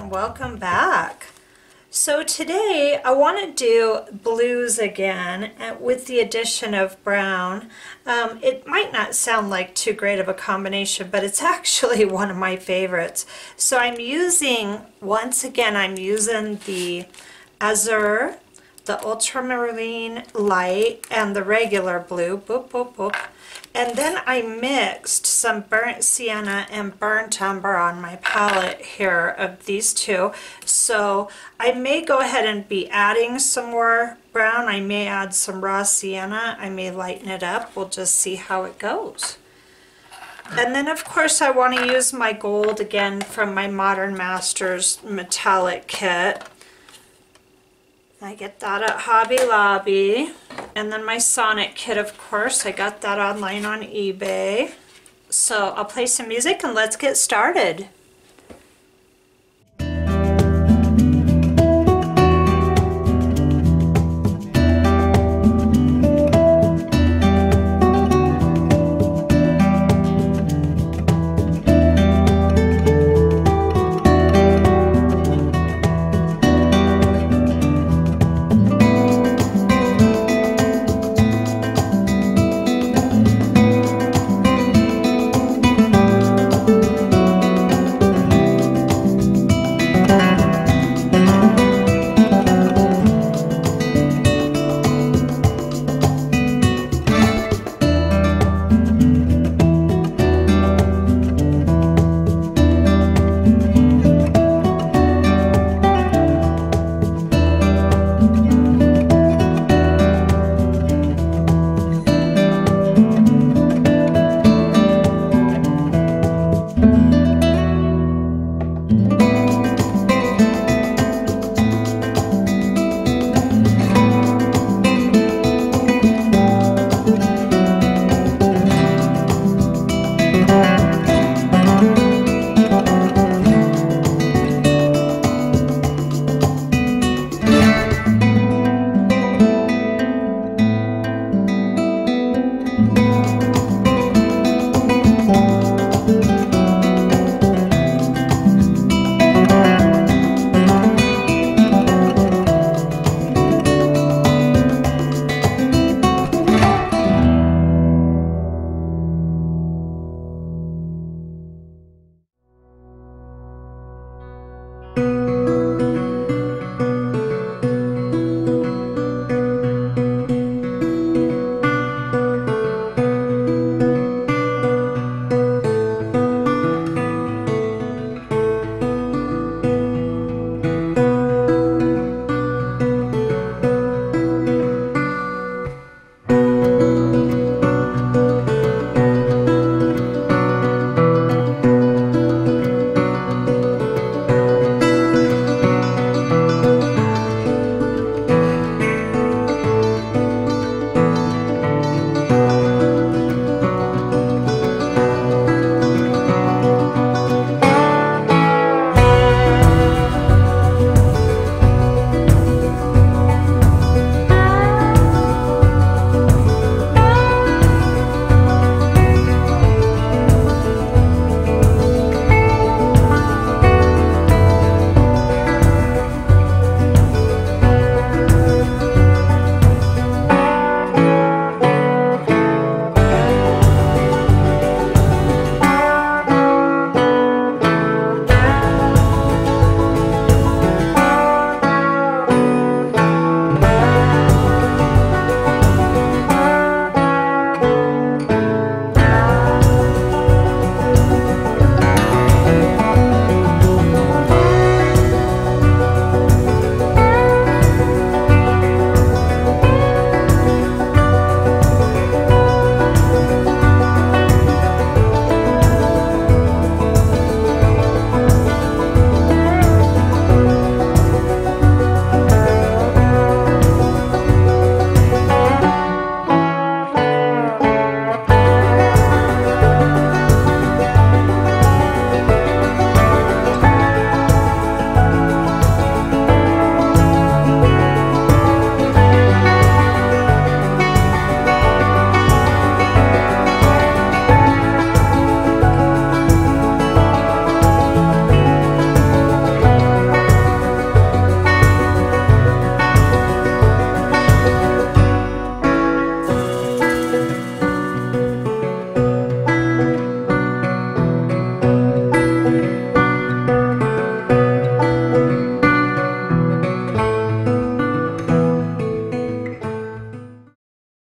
and welcome back. So today I want to do blues again with the addition of brown. It might not sound like too great of a combination, but it's actually one of my favorites. So I'm using, once again, I'm using the azure, the ultramarine light, and the regular blue. Boop, boop, boop. And then I mixed some burnt sienna and burnt umber on my palette here of these two. So I may go ahead and be adding some more brown. I may add some raw sienna. I may lighten it up. We'll just see how it goes. And then of course I want to use my gold again from my Modern Masters metallic kit. I get that at Hobby Lobby. And then my Sonic kit, of course, I got that online on eBay. So I'll play some music and let's get started.